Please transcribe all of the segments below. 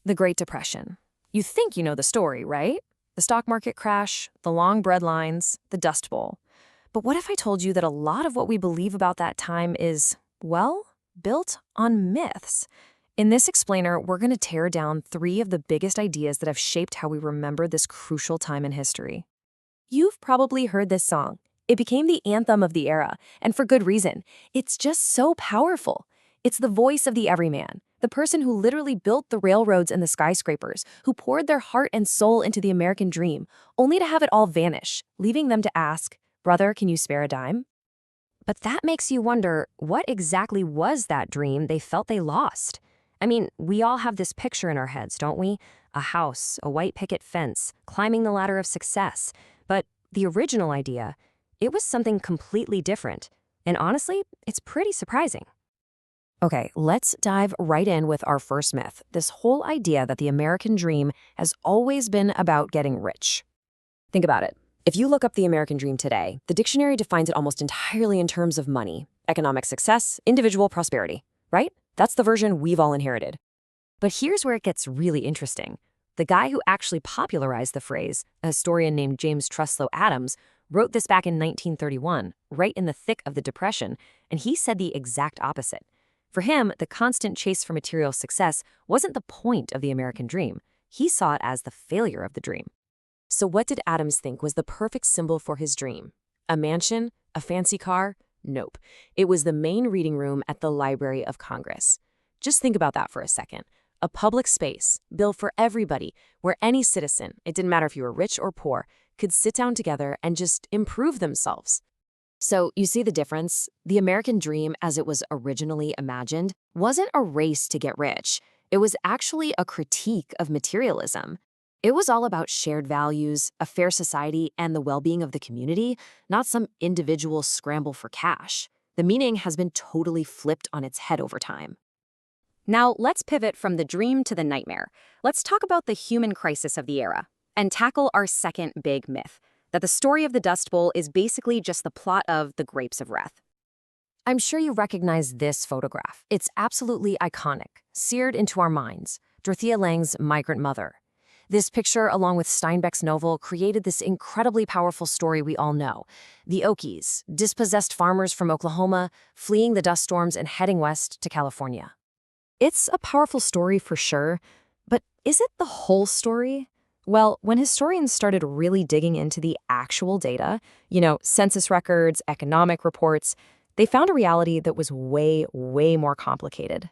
The Great Depression. You think you know the story, right? The stock market crash, the long breadlines, the Dust Bowl. But what if I told you that a lot of what we believe about that time is, well, built on myths? In this explainer, we're going to tear down 3 of the biggest ideas that have shaped how we remember this crucial time in history. You've probably heard this song. It became the anthem of the era, and for good reason. It's just so powerful. It's the voice of the everyman, the person who literally built the railroads and the skyscrapers, who poured their heart and soul into the American dream, only to have it all vanish, leaving them to ask, "Brother, can you spare a dime?" But that makes you wonder, what exactly was that dream they felt they lost? I mean, we all have this picture in our heads, don't we? A house, a white picket fence, climbing the ladder of success. But the original idea, it was something completely different. And honestly, it's pretty surprising. Okay, let's dive right in with our first myth, this whole idea that the American dream has always been about getting rich. Think about it. If you look up the American dream today, the dictionary defines it almost entirely in terms of money, economic success, individual prosperity, right? That's the version we've all inherited. But here's where it gets really interesting. The guy who actually popularized the phrase, a historian named James Truslow Adams, wrote this back in 1931, right in the thick of the Depression, and he said the exact opposite. For him, the constant chase for material success wasn't the point of the American dream. He saw it as the failure of the dream. So what did Adams think was the perfect symbol for his dream? A mansion? A fancy car? Nope. It was the main reading room at the Library of Congress. Just think about that for a second. A public space, built for everybody, where any citizen, it didn't matter if you were rich or poor, could sit down together and just improve themselves. So, you see the difference? The American dream, as it was originally imagined, wasn't a race to get rich. It was actually a critique of materialism. It was all about shared values, a fair society, and the well-being of the community, not some individual scramble for cash. The meaning has been totally flipped on its head over time. Now, let's pivot from the dream to the nightmare. Let's talk about the human crisis of the era and tackle our second big myth, that the story of the Dust Bowl is basically just the plot of The Grapes of Wrath. I'm sure you recognize this photograph. It's absolutely iconic, seared into our minds. Dorothea Lange's Migrant Mother. This picture, along with Steinbeck's novel, created this incredibly powerful story we all know. The Okies, dispossessed farmers from Oklahoma, fleeing the dust storms and heading west to California. It's a powerful story for sure, but is it the whole story? Well, when historians started really digging into the actual data, census records, economic reports, they found a reality that was way, way more complicated.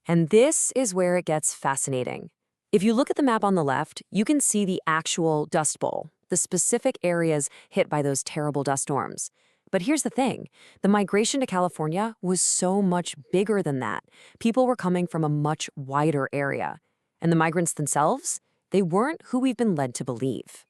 And this is where it gets fascinating. If you look at the map on the left, you can see the actual Dust Bowl, the specific areas hit by those terrible dust storms. But here's the thing, the migration to California was so much bigger than that. People were coming from a much wider area. And the migrants themselves, they weren't who we've been led to believe.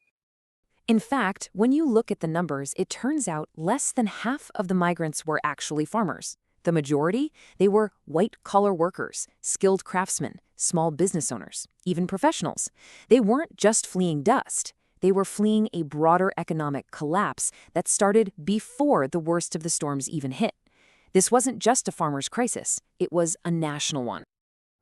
In fact, when you look at the numbers, it turns out less than half of the migrants were actually farmers. The majority, they were white-collar workers, skilled craftsmen, small business owners, even professionals. They weren't just fleeing dust. They were fleeing a broader economic collapse that started before the worst of the storms even hit. This wasn't just a farmer's crisis. It was a national one.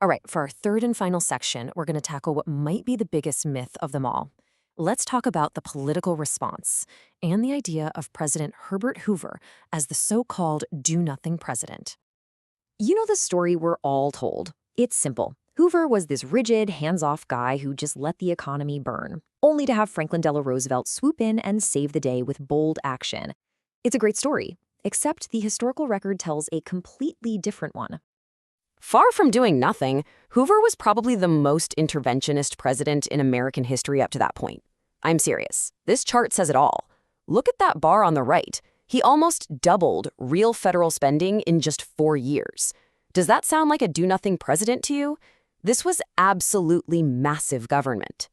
All right, for our third and final section, we're going to tackle what might be the biggest myth of them all. Let's talk about the political response and the idea of President Herbert Hoover as the so-called do-nothing president. You know the story we're all told. It's simple. Hoover was this rigid, hands-off guy who just let the economy burn, only to have Franklin Delano Roosevelt swoop in and save the day with bold action. It's a great story, except the historical record tells a completely different one. Far from doing nothing, Hoover was probably the most interventionist president in American history up to that point. I'm serious. This chart says it all. Look at that bar on the right. He almost doubled real federal spending in just 4 years. Does that sound like a do-nothing president to you? This was absolutely massive government.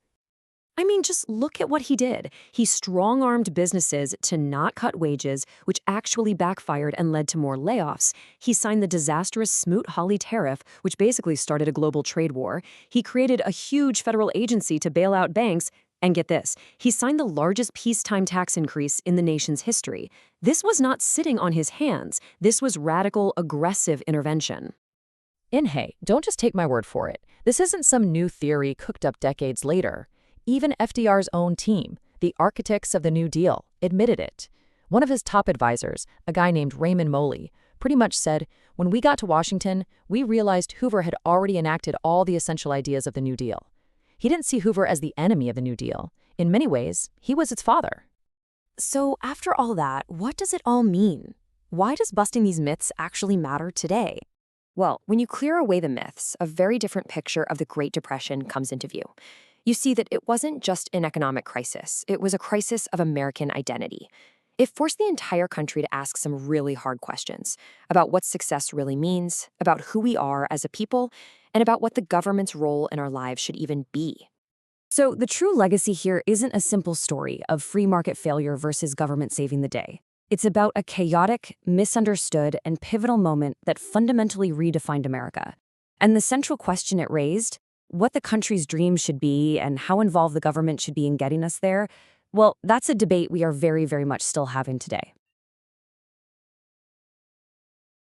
I mean, just look at what he did. He strong-armed businesses to not cut wages, which actually backfired and led to more layoffs. He signed the disastrous Smoot-Hawley tariff, which basically started a global trade war. He created a huge federal agency to bail out banks. And get this, he signed the largest peacetime tax increase in the nation's history. This was not sitting on his hands. This was radical, aggressive intervention. And hey, don't just take my word for it. This isn't some new theory cooked up decades later. Even FDR's own team, the architects of the New Deal, admitted it. One of his top advisors, a guy named Raymond Moley, pretty much said, "When we got to Washington, we realized Hoover had already enacted all the essential ideas of the New Deal." He didn't see Hoover as the enemy of the New Deal. In many ways, he was its father. So after all that, what does it all mean? Why does busting these myths actually matter today? Well, when you clear away the myths, a very different picture of the Great Depression comes into view. You see that it wasn't just an economic crisis, it was a crisis of American identity. It forced the entire country to ask some really hard questions about what success really means, about who we are as a people, and about what the government's role in our lives should even be. So the true legacy here isn't a simple story of free market failure versus government saving the day. It's about a chaotic, misunderstood, and pivotal moment that fundamentally redefined America. And the central question it raised, what the country's dreams should be and how involved the government should be in getting us there, well, that's a debate we are very, very much still having today.